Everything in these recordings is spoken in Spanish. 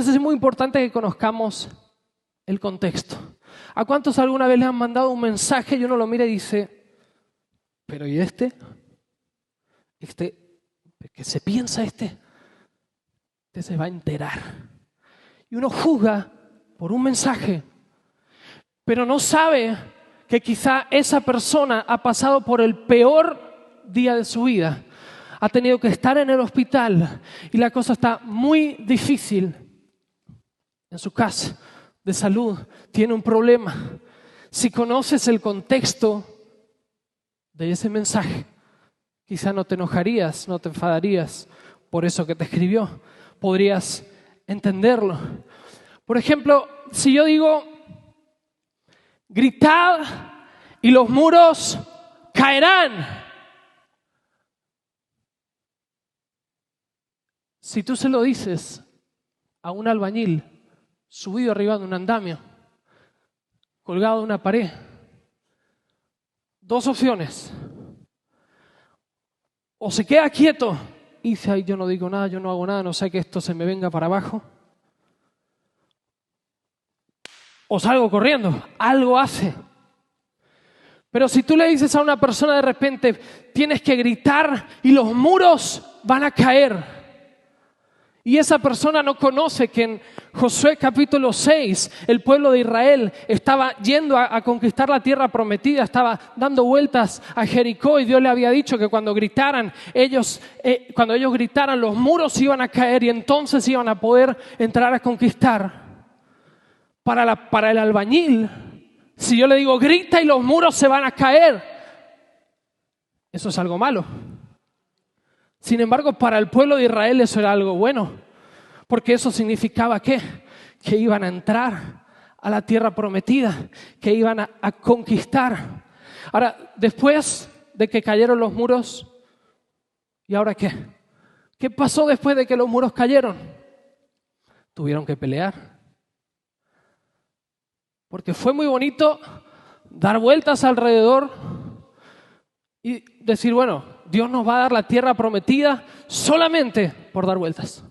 Entonces es muy importante que conozcamos el contexto. ¿A cuántos alguna vez les han mandado un mensaje y uno lo mira y dice, pero ¿y este? ¿Qué se piensa este? Este se va a enterar. Y uno juzga por un mensaje, pero no sabe que quizá esa persona ha pasado por el peor día de su vida. Ha tenido que estar en el hospital y la cosa está muy difícil en su casa de salud. Tiene un problema. Si conoces el contexto de ese mensaje, quizá no te enojarías, no te enfadarías por eso que te escribió. Podrías entenderlo. Por ejemplo, si yo digo, gritad y los muros caerán. Si tú se lo dices a un albañil subido arriba de un andamio, colgado de una pared, dos opciones. O se queda quieto y dice, ay, yo no digo nada, yo no hago nada, no sé que esto se me venga para abajo. O salgo corriendo, algo hace. Pero si tú le dices a una persona de repente, tienes que gritar y los muros van a caer. Y esa persona no conoce que en Josué capítulo 6, el pueblo de Israel estaba yendo a conquistar la tierra prometida, estaba dando vueltas a Jericó y Dios le había dicho que cuando ellos gritaran, los muros iban a caer y entonces iban a poder entrar a conquistar. Para el albañil, si yo le digo grita y los muros se van a caer, eso es algo malo. Sin embargo, para el pueblo de Israel eso era algo bueno, porque eso significaba que iban a entrar a la tierra prometida, que iban a conquistar. Ahora, después de que cayeron los muros, ¿y ahora qué? ¿Qué pasó después de que los muros cayeron? Tuvieron que pelear. Porque fue muy bonito dar vueltas alrededor y decir, bueno, Dios nos va a dar la tierra prometida solamente por dar vueltas.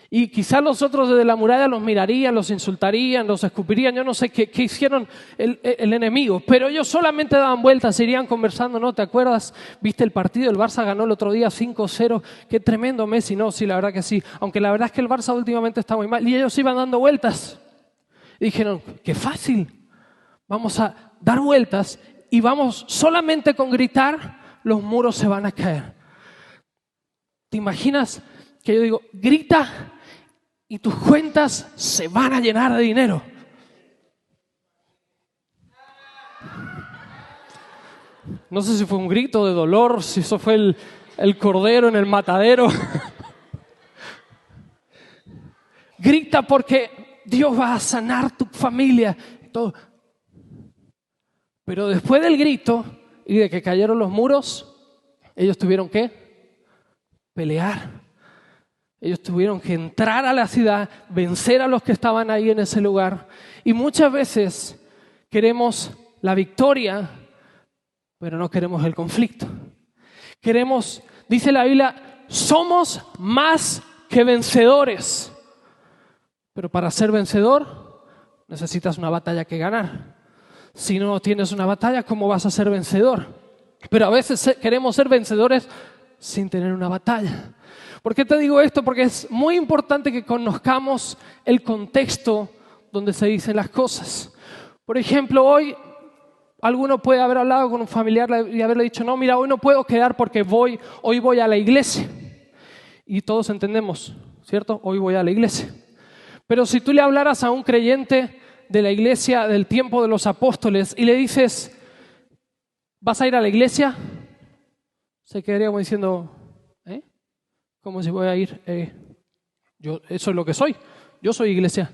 Y quizás los otros desde la muralla los mirarían, los insultarían, los escupirían, yo no sé qué hicieron el enemigo, pero ellos solamente daban vueltas, irían conversando, ¿no? ¿Te acuerdas? ¿Viste el partido? El Barça ganó el otro día 5-0, qué tremendo Messi, no, sí, la verdad que sí, aunque la verdad es que el Barça últimamente está muy mal, y ellos iban dando vueltas. Y dijeron, qué fácil, vamos a dar vueltas y vamos solamente con gritar, los muros se van a caer. ¿Te imaginas que yo digo, grita y tus cuentas se van a llenar de dinero? No sé si fue un grito de dolor, si eso fue el cordero en el matadero. Grita porque Dios va a sanar tu familia. Todo. Pero después del grito y de que cayeron los muros, ellos tuvieron que pelear. Ellos tuvieron que entrar a la ciudad, vencer a los que estaban ahí en ese lugar. Y muchas veces queremos la victoria, pero no queremos el conflicto. Dice la Biblia, somos más que vencedores. Pero para ser vencedor necesitas una batalla que ganar. Si no tienes una batalla, ¿cómo vas a ser vencedor? Pero a veces queremos ser vencedores sin tener una batalla. ¿Por qué te digo esto? Porque es muy importante que conozcamos el contexto donde se dicen las cosas. Por ejemplo, hoy alguno puede haber hablado con un familiar y haberle dicho, no, mira, hoy no puedo quedar porque hoy voy a la iglesia. Y todos entendemos, ¿cierto? Hoy voy a la iglesia. Pero si tú le hablaras a un creyente de la iglesia del tiempo de los apóstoles y le dices, ¿vas a ir a la iglesia? Se quedaría como diciendo, ¿cómo si voy a ir? Yo eso es lo que soy. Yo soy iglesia.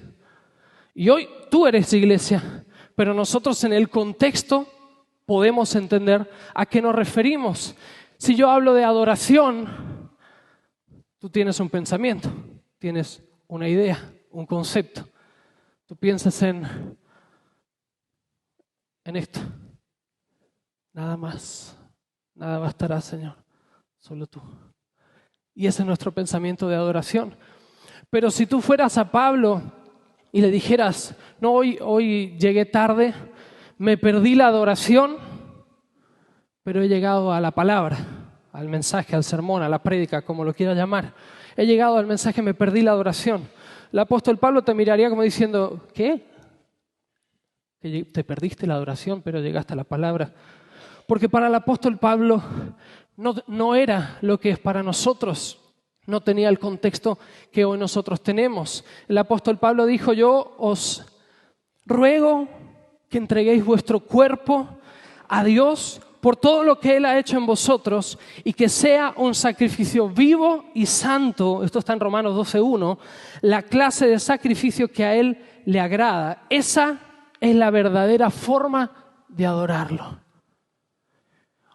Y hoy tú eres iglesia. Pero nosotros en el contexto podemos entender a qué nos referimos. Si yo hablo de adoración, tú tienes un pensamiento, tienes una idea, un concepto. Tú piensas en esto. Nada más. Nada bastará, Señor. Solo tú. Y ese es nuestro pensamiento de adoración. Pero si tú fueras a Pablo y le dijeras, no, hoy llegué tarde, me perdí la adoración, pero he llegado a la palabra, al mensaje, al sermón, a la prédica, como lo quieras llamar. He llegado al mensaje, me perdí la adoración. El apóstol Pablo te miraría como diciendo, ¿qué? Que te perdiste la adoración, pero llegaste a la palabra. Porque para el apóstol Pablo no era lo que es para nosotros. No tenía el contexto que hoy nosotros tenemos. El apóstol Pablo dijo, yo os ruego que entreguéis vuestro cuerpo a Dios por todo lo que Él ha hecho en vosotros y que sea un sacrificio vivo y santo. Esto está en Romanos 12:1, la clase de sacrificio que a Él le agrada. Esa es la verdadera forma de adorarlo.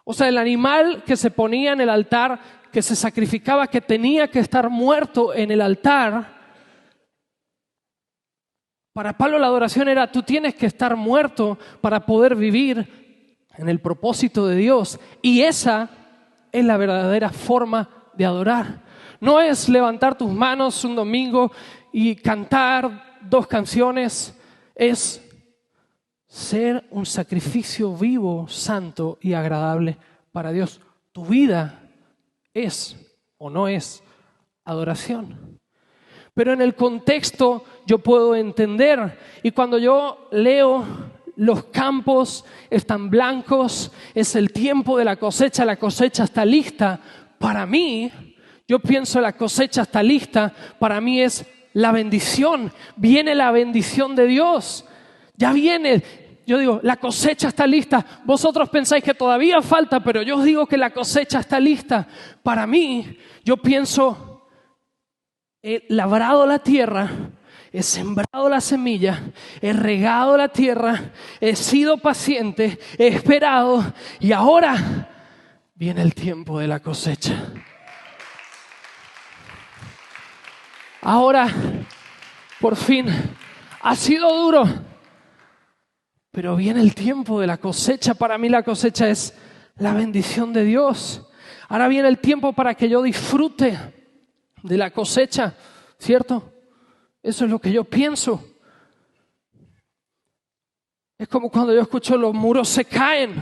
O sea, el animal que se ponía en el altar, que se sacrificaba, que tenía que estar muerto en el altar. Para Pablo la adoración era, tú tienes que estar muerto para poder vivir en el propósito de Dios. Y esa es la verdadera forma de adorar. No es levantar tus manos un domingo y cantar 2 canciones. Es ser un sacrificio vivo, santo y agradable para Dios. Tu vida es o no es adoración. Pero en el contexto yo puedo entender. Y cuando yo leo los campos están blancos, es el tiempo de la cosecha está lista. Para mí, yo pienso la cosecha está lista, para mí es la bendición. Viene la bendición de Dios. Ya viene. Yo digo, la cosecha está lista. Vosotros pensáis que todavía falta, pero yo os digo que la cosecha está lista. Para mí, yo pienso, he labrado la tierra, he sembrado la semilla, he regado la tierra, he sido paciente, he esperado y ahora viene el tiempo de la cosecha. Ahora, por fin, ha sido duro, pero viene el tiempo de la cosecha. Para mí la cosecha es la bendición de Dios. Ahora viene el tiempo para que yo disfrute de la cosecha, ¿cierto? Eso es lo que yo pienso. Es como cuando yo escucho los muros se caen.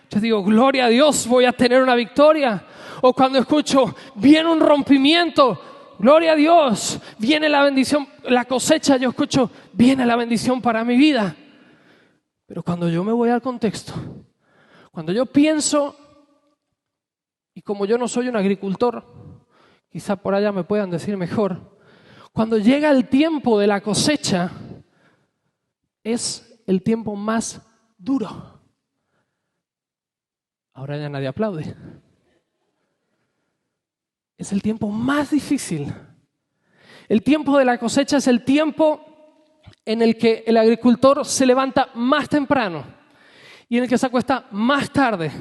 Yo digo, gloria a Dios, voy a tener una victoria. O cuando escucho, viene un rompimiento, gloria a Dios, viene la bendición, la cosecha, yo escucho, viene la bendición para mi vida. Pero cuando yo me voy al contexto, cuando yo pienso, y como yo no soy un agricultor, quizá por allá me puedan decir mejor, cuando llega el tiempo de la cosecha, es el tiempo más duro. Ahora ya nadie aplaude. Es el tiempo más difícil. El tiempo de la cosecha es el tiempo en el que el agricultor se levanta más temprano y en el que se acuesta más tarde.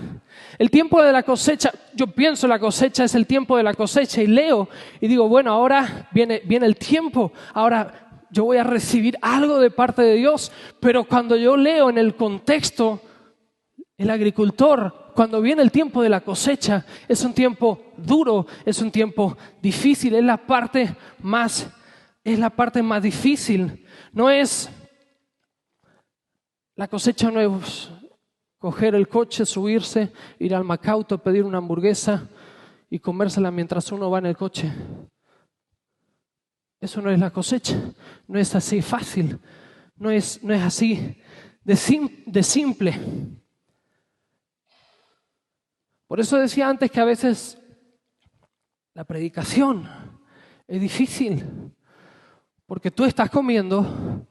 El tiempo de la cosecha, yo pienso la cosecha es el tiempo de la cosecha y leo y digo, bueno, ahora viene el tiempo, ahora yo voy a recibir algo de parte de Dios, pero cuando yo leo en el contexto, el agricultor, cuando viene el tiempo de la cosecha, es un tiempo duro, es un tiempo difícil, es la parte más difícil. No es, la cosecha no es coger el coche, subirse, ir al Macauto, pedir una hamburguesa y comérsela mientras uno va en el coche. Eso no es la cosecha, no es así fácil, no es así de simple. Por eso decía antes que a veces la predicación es difícil, porque tú estás comiendo,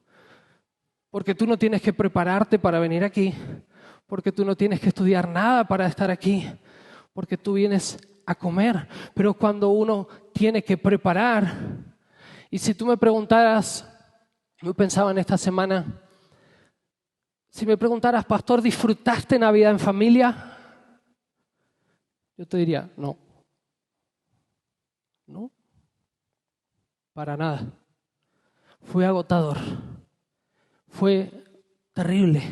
porque tú no tienes que prepararte para venir aquí, porque tú no tienes que estudiar nada para estar aquí, porque tú vienes a comer. Pero cuando uno tiene que preparar, y si tú me preguntaras, yo pensaba en esta semana, si me preguntaras, pastor, ¿disfrutaste Navidad en familia? Yo te diría, no, para nada. Fue agotador, fue terrible.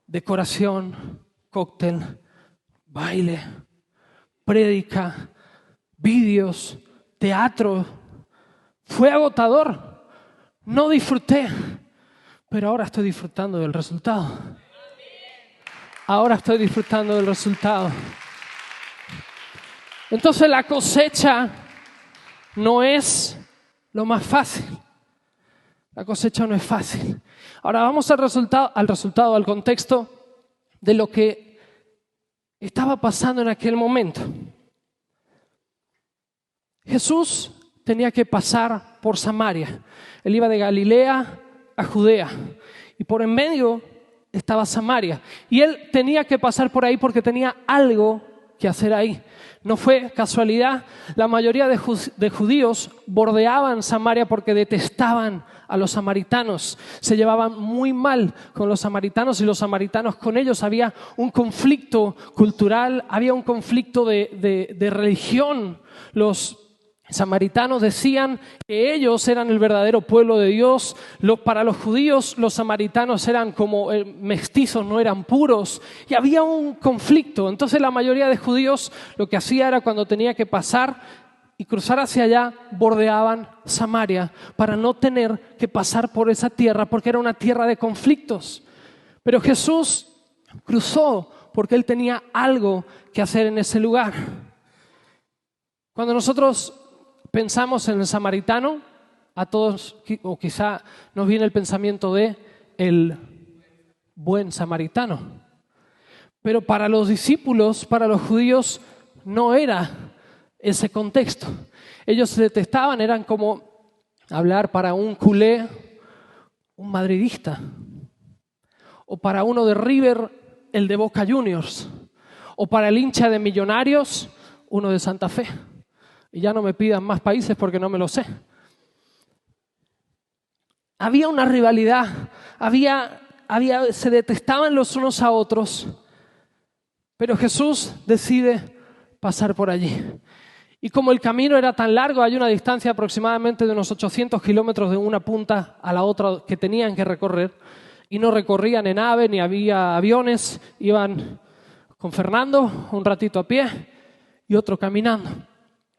Decoración, cóctel, baile, prédica, vídeos, teatro. Fue agotador. No disfruté, pero ahora estoy disfrutando del resultado. Ahora estoy disfrutando del resultado. Entonces la cosecha no es lo más fácil. La cosecha no es fácil. Ahora vamos al resultado, al contexto de lo que estaba pasando en aquel momento. Jesús tenía que pasar por Samaria. Él iba de Galilea a Judea y por en medio estaba Samaria. Y él tenía que pasar por ahí porque tenía algo que hacer ahí. No fue casualidad. La mayoría de judíos bordeaban Samaria porque detestaban a los samaritanos. Se llevaban muy mal con los samaritanos y los samaritanos con ellos. Había un conflicto cultural, había un conflicto de religión. Los samaritanos decían que ellos eran el verdadero pueblo de Dios. Para los judíos, los samaritanos eran como mestizos, no eran puros. Y había un conflicto. Entonces la mayoría de judíos lo que hacía era cuando tenía que pasar y cruzar hacia allá, bordeaban Samaria para no tener que pasar por esa tierra, porque era una tierra de conflictos. Pero Jesús cruzó porque él tenía algo que hacer en ese lugar. Cuando nosotros pensamos en el samaritano, a todos, o quizá nos viene el pensamiento de el buen samaritano. Pero para los discípulos, para los judíos, no era ese contexto. Ellos se detestaban, eran como hablar para un culé, un madridista, o para uno de River, el de Boca Juniors, o para el hincha de Millonarios, uno de Santa Fe. Y ya no me pidan más países porque no me lo sé. Había una rivalidad, se detestaban los unos a otros, pero Jesús decide pasar por allí. Y como el camino era tan largo, hay una distancia aproximadamente de unos 800 kilómetros de una punta a la otra que tenían que recorrer, y no recorrían en ave ni había aviones, iban con Fernando un ratito a pie y otro caminando.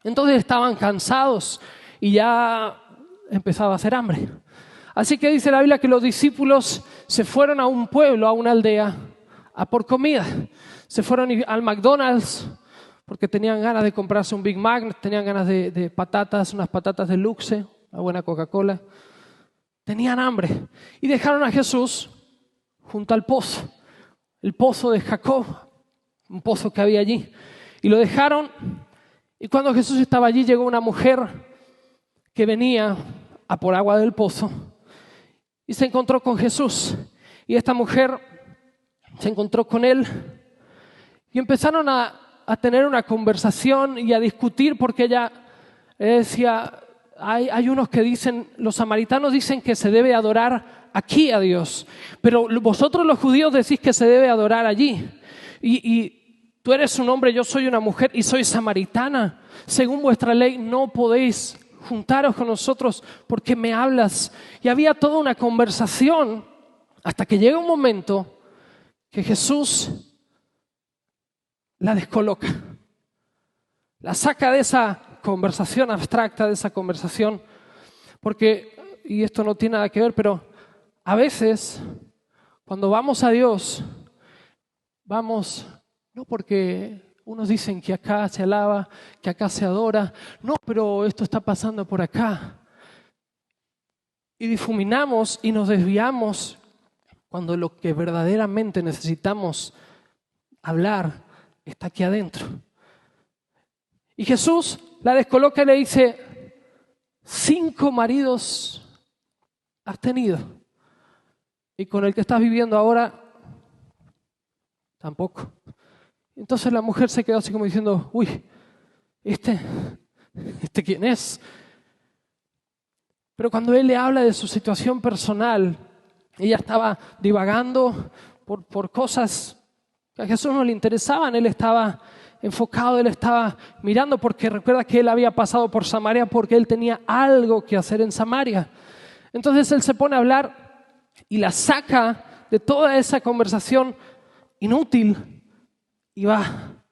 Entonces estaban cansados y ya empezaba a hacer hambre. Así que dice la Biblia que los discípulos se fueron a un pueblo, a una aldea, a por comida. Se fueron al McDonald's porque tenían ganas de comprarse un Big Mac, tenían ganas de patatas, unas patatas de luxe, una buena Coca-Cola. Tenían hambre y dejaron a Jesús junto al pozo, el pozo de Jacob, un pozo que había allí. Y lo dejaron, y cuando Jesús estaba allí llegó una mujer que venía a por agua del pozo y se encontró con Jesús. Y esta mujer se encontró con él y empezaron a tener una conversación y a discutir porque ella decía, hay unos que dicen, los samaritanos dicen que se debe adorar aquí a Dios, pero vosotros los judíos decís que se debe adorar allí. Y tú eres un hombre, yo soy una mujer y soy samaritana. Según vuestra ley no podéis juntaros con nosotros porque me hablas. Y había toda una conversación hasta que llega un momento que Jesús la descoloca, la saca de esa conversación abstracta, de esa conversación, porque, y esto no tiene nada que ver, pero a veces cuando vamos a Dios, vamos no porque unos dicen que acá se alaba, que acá se adora, no, pero esto está pasando por acá. Y difuminamos y nos desviamos cuando lo que verdaderamente necesitamos hablar está aquí adentro. Y Jesús la descoloca y le dice, 5 maridos has tenido y con el que estás viviendo ahora tampoco. Entonces la mujer se quedó así como diciendo, uy, ¿este quién es? Pero cuando él le habla de su situación personal, ella estaba divagando por cosas que a Jesús no le interesaban. Él estaba enfocado, él estaba mirando porque recuerda que él había pasado por Samaria porque él tenía algo que hacer en Samaria. Entonces él se pone a hablar y la saca de toda esa conversación inútil y va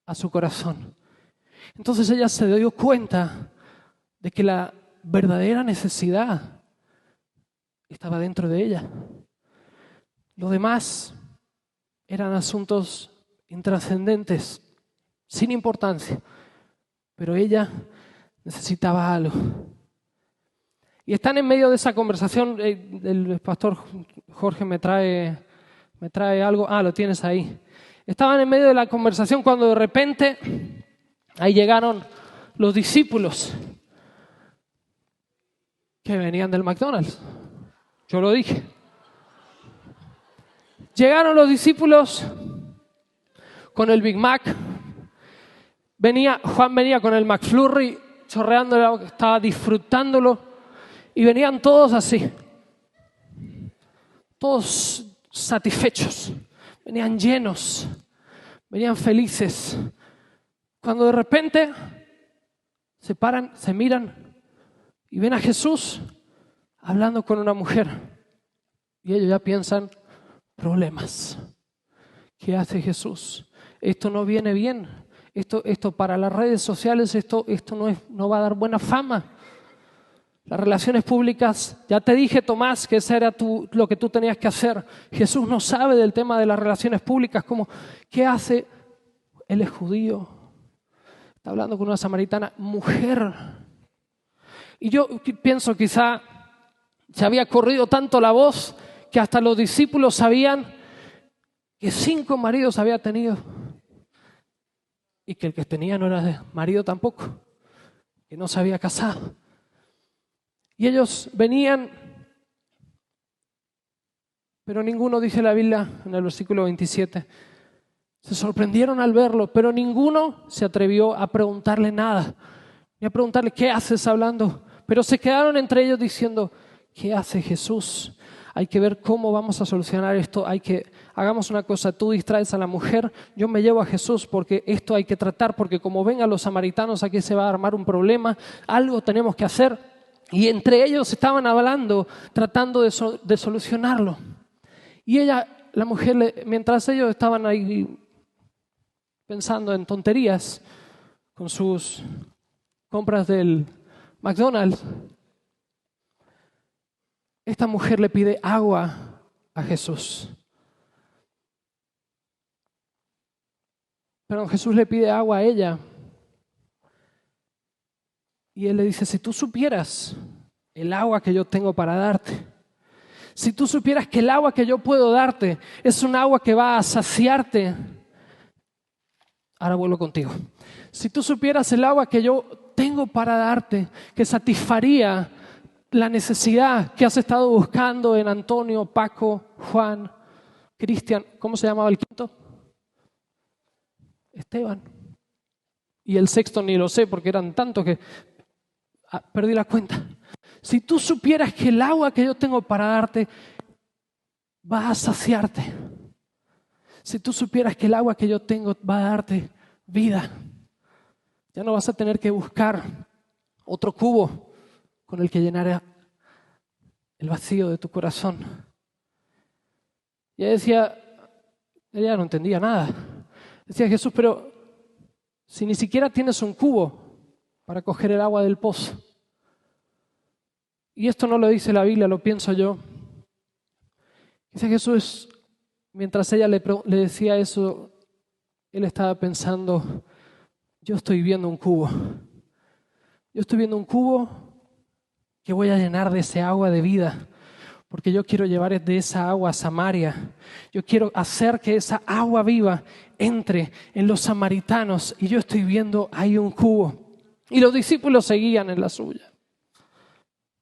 a su corazón. Entonces ella se dio cuenta de que la verdadera necesidad estaba dentro de ella. Lo demás eran asuntos intrascendentes, sin importancia, pero ella necesitaba algo. Y están en medio de esa conversación, el pastor Jorge me trae algo, lo tienes ahí. Estaban en medio de la conversación cuando de repente ahí llegaron los discípulos que venían del McDonald's. Yo lo dije. Llegaron los discípulos con el Big Mac. Juan venía con el McFlurry, chorreándolo, estaba disfrutándolo. Y venían todos así. Todos satisfechos. Venían llenos. Venían felices. Cuando de repente se paran, se miran y ven a Jesús hablando con una mujer. Y ellos ya piensan, problemas. ¿Qué hace Jesús? Esto no viene bien. Esto para las redes sociales, esto no va a dar buena fama. Las relaciones públicas, ya te dije, Tomás, que eso era lo que tú tenías que hacer. Jesús no sabe del tema de las relaciones públicas, como, ¿qué hace? Él es judío. Está hablando con una samaritana, mujer. Y yo pienso quizá se había corrido tanto la voz que hasta los discípulos sabían que 5 maridos había tenido y que el que tenía no era de marido tampoco, que no se había casado. Y ellos venían, pero ninguno, dice la Biblia en el versículo 27, se sorprendieron al verlo, pero ninguno se atrevió a preguntarle nada, ni a preguntarle, ¿qué haces hablando? Pero se quedaron entre ellos diciendo, ¿qué hace Jesús? Hay que ver cómo vamos a solucionar esto. Hagamos una cosa, tú distraes a la mujer, yo me llevo a Jesús porque esto hay que tratar, porque como vengan los samaritanos aquí se va a armar un problema, algo tenemos que hacer. Y entre ellos estaban hablando, tratando de solucionarlo. Y la mujer, mientras ellos estaban ahí pensando en tonterías con sus compras del McDonald's, esta mujer le pide agua a Jesús. Pero Jesús le pide agua a ella. Y él le dice, si tú supieras el agua que yo tengo para darte, si tú supieras que el agua que yo puedo darte es un agua que va a saciarte. Ahora vuelvo contigo. Si tú supieras el agua que yo tengo para darte, que satisfaría la necesidad que has estado buscando en Antonio, Paco, Juan, Cristian, ¿cómo se llamaba el quinto? Esteban. Y el sexto ni lo sé porque eran tantos que perdí la cuenta. Si tú supieras que el agua que yo tengo para darte va a saciarte. Si tú supieras que el agua que yo tengo va a darte vida. Ya no vas a tener que buscar otro cubo con el que llenar el vacío de tu corazón. Y ella no entendía nada. Decía, Jesús, pero si ni siquiera tienes un cubo para coger el agua del pozo. Y esto no lo dice la Biblia, lo pienso yo. Dice Jesús, mientras ella le decía eso, él estaba pensando, yo estoy viendo un cubo. Yo estoy viendo un cubo que voy a llenar de ese agua de vida, porque yo quiero llevar de esa agua a Samaria. Yo quiero hacer que esa agua viva entre en los samaritanos y yo estoy viendo ahí un cubo. Y los discípulos seguían en la suya.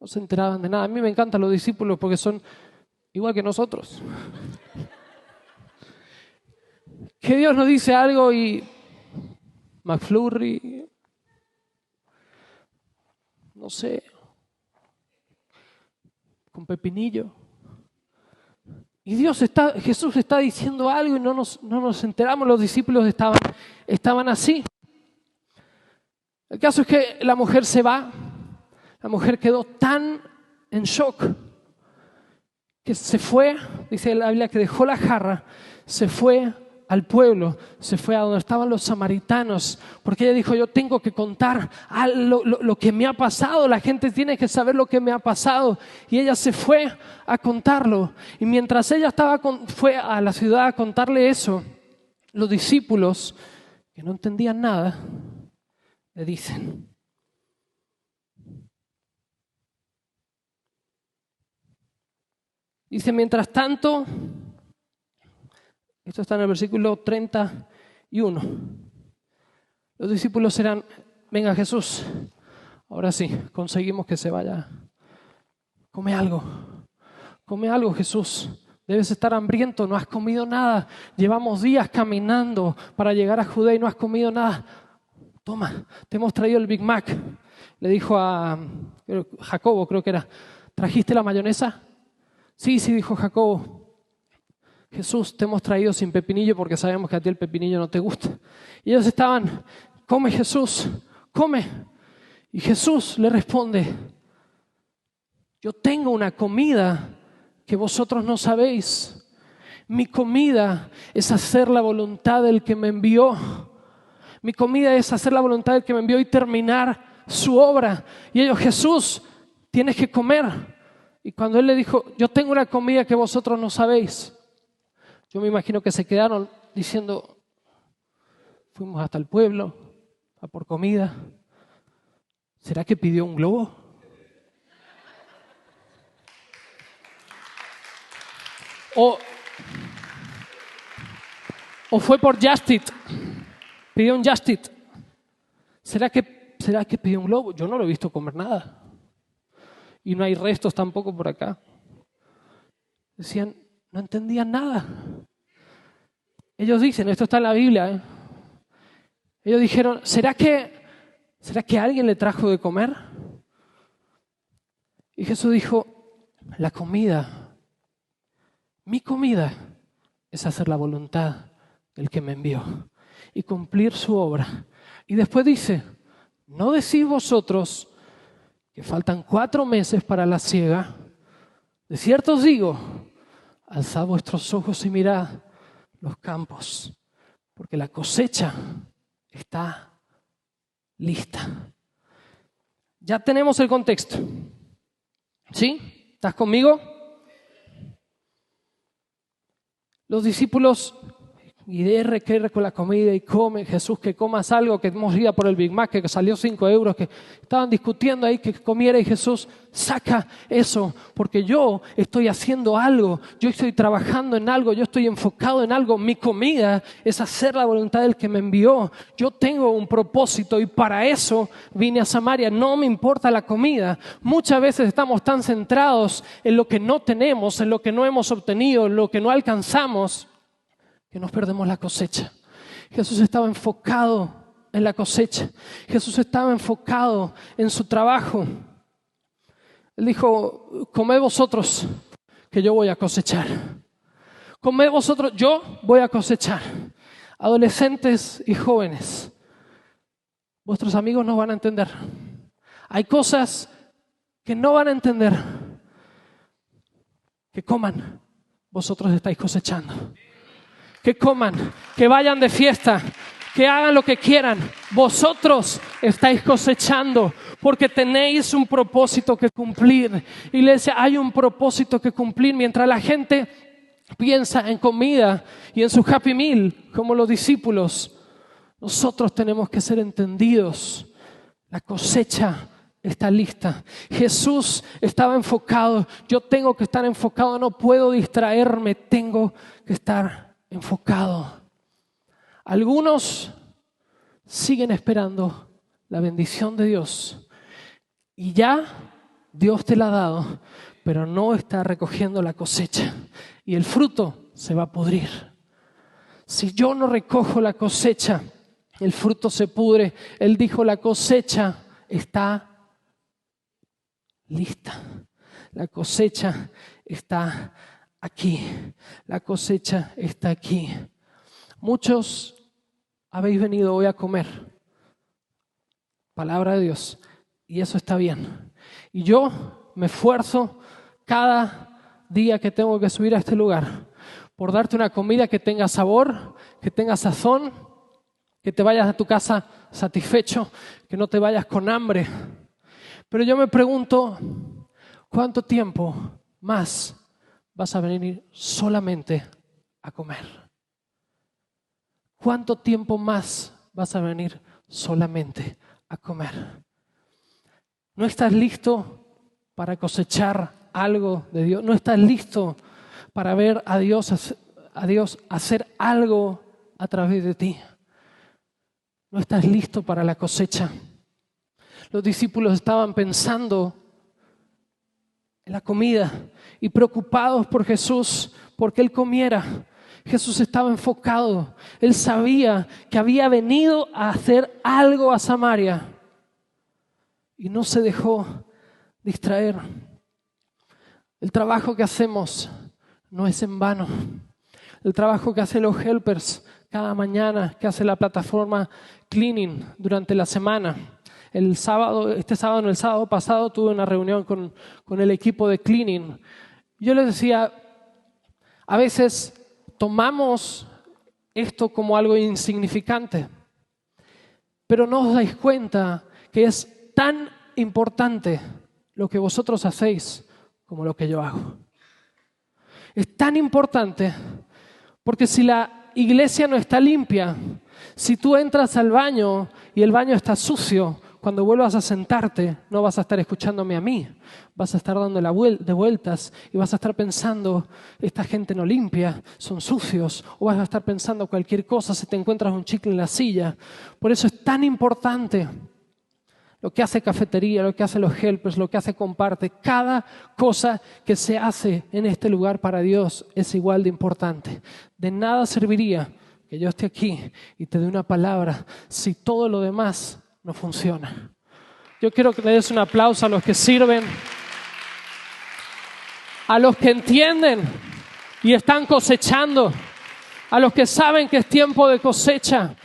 No se enteraban de nada. A mí me encantan los discípulos porque son igual que nosotros. Que Dios nos dice algo y McFlurry, no sé, con pepinillo. Y Jesús está diciendo algo y no nos enteramos. Los discípulos estaban así. El caso es que la mujer se va. La mujer quedó tan en shock que se fue, dice la Biblia, que dejó la jarra, se fue al pueblo, se fue a donde estaban los samaritanos, porque ella dijo, yo tengo que contar lo que me ha pasado, la gente tiene que saber lo que me ha pasado. Y ella se fue a contarlo. Y mientras ella fue a la ciudad a contarle eso, los discípulos, que no entendían nada, le dicen, mientras tanto, esto está en el versículo 31, los discípulos eran, venga Jesús, ahora sí, conseguimos que se vaya, come algo Jesús, debes estar hambriento, no has comido nada, llevamos días caminando para llegar a Judea y no has comido nada, toma, te hemos traído el Big Mac, le dijo a Jacobo, creo que era, ¿trajiste la mayonesa? Sí, dijo Jacobo. Jesús, te hemos traído sin pepinillo porque sabemos que a ti el pepinillo no te gusta. Y ellos estaban, come Jesús, come. Y Jesús le responde, yo tengo una comida que vosotros no sabéis. Mi comida es hacer la voluntad del que me envió. Mi comida es hacer la voluntad del que me envió y terminar su obra. Y ellos, Jesús, tienes que comer. Y cuando él le dijo, yo tengo una comida que vosotros no sabéis, yo me imagino que se quedaron diciendo, fuimos hasta el pueblo a por comida. ¿Será que pidió un globo? O fue por Just Eat, pidió un Just Eat. ¿Será que pidió un globo? Yo no lo he visto comer nada. Y no hay restos tampoco por acá. Decían, no entendían nada. Ellos dicen, esto está en la Biblia, ellos dijeron, ¿será que alguien le trajo de comer? Y Jesús dijo, mi comida es hacer la voluntad del que me envió y cumplir su obra. Y después dice, ¿no decís vosotros que faltan 4 meses para la siega? De cierto os digo, alzad vuestros ojos y mirad los campos, porque la cosecha está lista. Ya tenemos el contexto. ¿Sí? ¿Estás conmigo? Los discípulos, y R con la comida y come, Jesús, que comas algo, que hemos ido por el Big Mac, que salió 5 euros, que estaban discutiendo ahí que comiera y Jesús, saca eso, porque yo estoy haciendo algo, yo estoy trabajando en algo, yo estoy enfocado en algo, mi comida es hacer la voluntad del que me envió, yo tengo un propósito y para eso vine a Samaria, no me importa la comida. Muchas veces estamos tan centrados en lo que no tenemos, en lo que no hemos obtenido, en lo que no alcanzamos, que nos perdemos la cosecha. Jesús estaba enfocado en la cosecha. Jesús estaba enfocado en su trabajo. Él dijo, comed vosotros, que yo voy a cosechar. Comed vosotros, yo voy a cosechar. Adolescentes y jóvenes, vuestros amigos no van a entender. Hay cosas que no van a entender. Que coman, vosotros estáis cosechando. Que coman, que vayan de fiesta, que hagan lo que quieran. Vosotros estáis cosechando porque tenéis un propósito que cumplir. Iglesia, hay un propósito que cumplir. Mientras la gente piensa en comida y en su Happy Meal, como los discípulos, nosotros tenemos que ser entendidos. La cosecha está lista. Jesús estaba enfocado. Yo tengo que estar enfocado. No puedo distraerme. Tengo que estar enfocado. Algunos siguen esperando la bendición de Dios y ya Dios te la ha dado, pero no está recogiendo la cosecha y el fruto se va a pudrir. Si yo no recojo la cosecha, el fruto se pudre. Él dijo, la cosecha está lista. La cosecha está aquí. La cosecha está aquí. Muchos habéis venido hoy a comer palabra de Dios y eso está bien. Y yo me esfuerzo cada día que tengo que subir a este lugar por darte una comida que tenga sabor, que tenga sazón, que te vayas a tu casa satisfecho, que no te vayas con hambre. Pero yo me pregunto, ¿cuánto tiempo más vas a venir solamente a comer? ¿Cuánto tiempo más vas a venir solamente a comer? ¿No estás listo para cosechar algo de Dios? ¿No estás listo para ver a Dios hacer algo a través de ti? ¿No estás listo para la cosecha? Los discípulos estaban pensando en la comida y preocupados por Jesús, porque Él comiera. Jesús estaba enfocado. Él sabía que había venido a hacer algo a Samaria y no se dejó distraer. El trabajo que hacemos no es en vano. El trabajo que hacen los helpers cada mañana, que hace la plataforma Cleaning durante la semana. El sábado pasado tuve una reunión con el equipo de Cleaning. Yo les decía, a veces tomamos esto como algo insignificante, pero no os dais cuenta que es tan importante lo que vosotros hacéis como lo que yo hago. Es tan importante porque si la iglesia no está limpia, si tú entras al baño y el baño está sucio, cuando vuelvas a sentarte no vas a estar escuchándome a mí, vas a estar dando de vueltas y vas a estar pensando, esta gente no limpia, son sucios, o vas a estar pensando cualquier cosa si te encuentras un chicle en la silla. Por eso es tan importante lo que hace cafetería, lo que hace los helpers, lo que hace comparte. Cada cosa que se hace en este lugar para Dios es igual de importante. De nada serviría que yo esté aquí y te dé una palabra si todo lo demás no funciona. Yo quiero que le des un aplauso a los que sirven, a los que entienden y están cosechando, a los que saben que es tiempo de cosecha.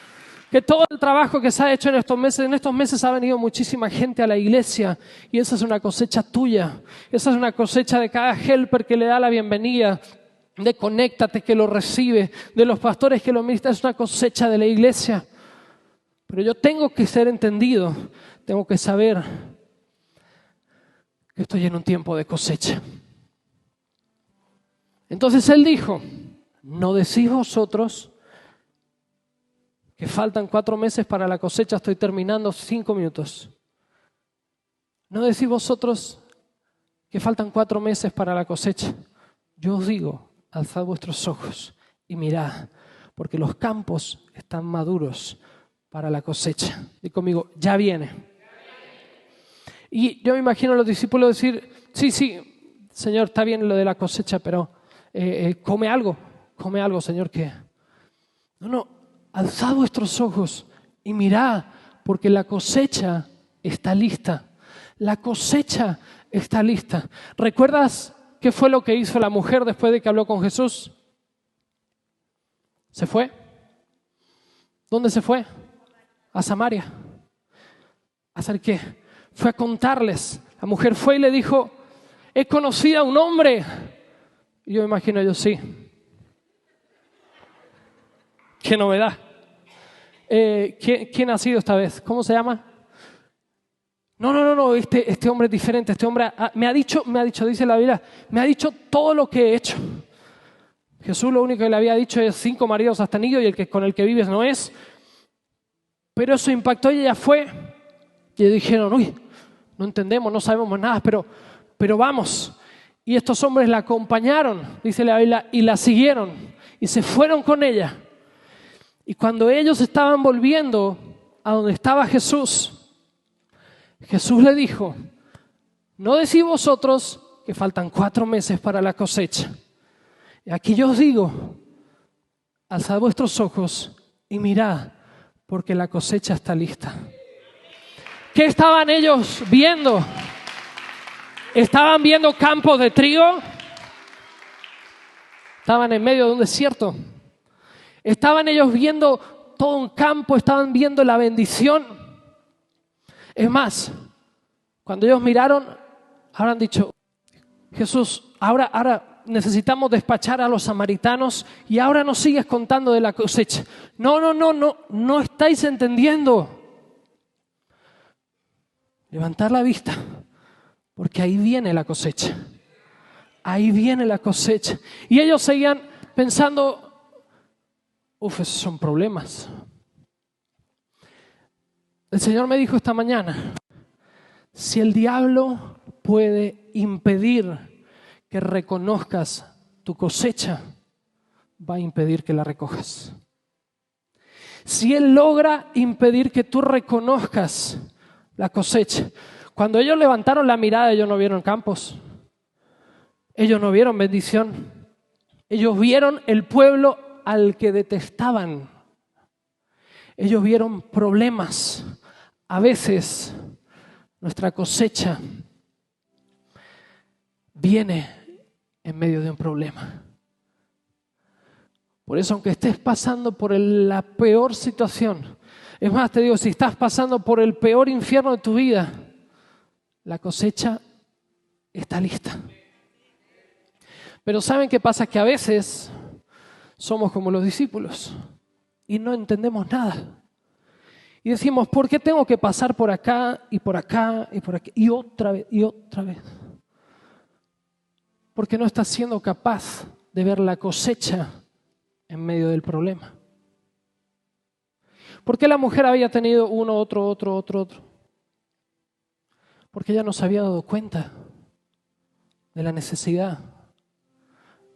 Que todo el trabajo que se ha hecho en estos meses ha venido muchísima gente a la iglesia y esa es una cosecha tuya. Esa es una cosecha de cada helper que le da la bienvenida, de Conéctate que lo recibe, de los pastores que lo ministran. Es una cosecha de la iglesia. Pero yo tengo que ser entendido, tengo que saber que estoy en un tiempo de cosecha. Entonces Él dijo, ¿no decís vosotros que faltan 4 meses para la cosecha? Estoy terminando, 5 minutos. ¿No decís vosotros que faltan 4 meses para la cosecha? Yo os digo, alzad vuestros ojos y mirad, porque los campos están maduros para la cosecha. Y conmigo, ya viene. Y yo me imagino a los discípulos decir, sí, Señor, está bien lo de la cosecha, pero come algo, Señor, que... No. Alzad vuestros ojos y mirad, porque la cosecha está lista. La cosecha está lista. ¿Recuerdas qué fue lo que hizo la mujer después de que habló con Jesús? ¿Se fue? ¿Dónde se fue? A Samaria. ¿A hacer qué? Fue a contarles. La mujer fue y le dijo, he conocido a un hombre. Y yo me imagino, sí. ¡Qué novedad! ¿Quién ha sido esta vez? ¿Cómo se llama? No, este hombre es diferente. Este hombre me ha dicho, dice la Biblia, me ha dicho todo lo que he hecho. Jesús lo único que le había dicho es 5 maridos has tenido y el que con el que vives no es. Pero eso impactó y ella fue. Y dijeron, no entendemos, no sabemos nada, pero vamos. Y estos hombres la acompañaron, dice la Biblia, y la siguieron. Y se fueron con ella. Y cuando ellos estaban volviendo a donde estaba Jesús, Jesús le dijo, ¿no decís vosotros que faltan 4 meses para la cosecha? Y aquí yo os digo, alzad vuestros ojos y mirad, porque la cosecha está lista. ¿Qué estaban ellos viendo? ¿Estaban viendo campos de trigo? Estaban en medio de un desierto. Estaban ellos viendo todo un campo, estaban viendo la bendición. Es más, cuando ellos miraron, habrán dicho, Jesús, ahora necesitamos despachar a los samaritanos y ahora nos sigues contando de la cosecha. No estáis entendiendo. Levantar la vista, porque ahí viene la cosecha. Ahí viene la cosecha. Y ellos seguían pensando, esos son problemas. El Señor me dijo esta mañana, si el diablo puede impedir que reconozcas tu cosecha, va a impedir que la recojas. Si Él logra impedir que tú reconozcas la cosecha. Cuando ellos levantaron la mirada, ellos no vieron campos. Ellos no vieron bendición. Ellos vieron el pueblo al que detestaban. Ellos vieron problemas. A veces nuestra cosecha viene en medio de un problema. Por eso, aunque estés pasando por la peor situación, es más, te digo, si estás pasando por el peor infierno de tu vida, la cosecha está lista. Pero ¿saben qué pasa? Que a veces somos como los discípulos y no entendemos nada. Y decimos, ¿por qué tengo que pasar por acá y por acá y por aquí? Y otra vez y otra vez. Porque no estás siendo capaz de ver la cosecha en medio del problema. ¿Por qué la mujer había tenido uno, otro? Porque ella no se había dado cuenta de la necesidad.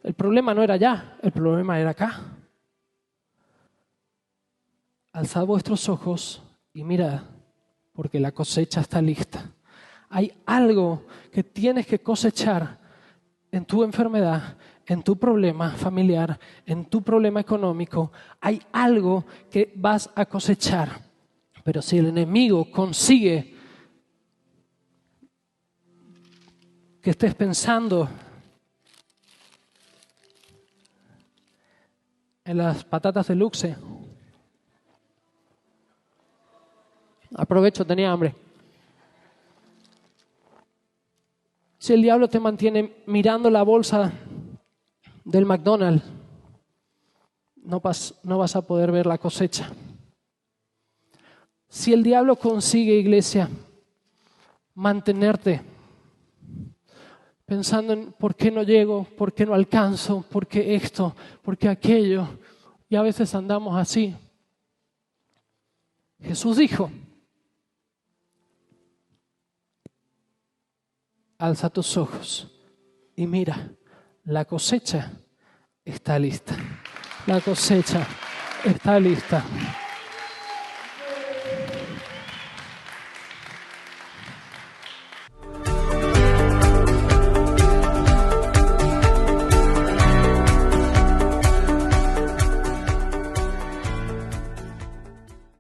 El problema no era allá, el problema era acá. Alzad vuestros ojos y mirad, porque la cosecha está lista. Hay algo que tienes que cosechar en tu enfermedad, en tu problema familiar, en tu problema económico. Hay algo que vas a cosechar. Pero si el enemigo consigue que estés pensando en las patatas de Luxe, aprovecho, tenía hambre. Si el diablo te mantiene mirando la bolsa del McDonald's, no vas a poder ver la cosecha. Si el diablo consigue, iglesia, mantenerte pensando en por qué no llego, por qué no alcanzo, por qué esto, por qué aquello, y a veces andamos así. Jesús dijo, alza tus ojos y mira, la cosecha está lista. La cosecha está lista.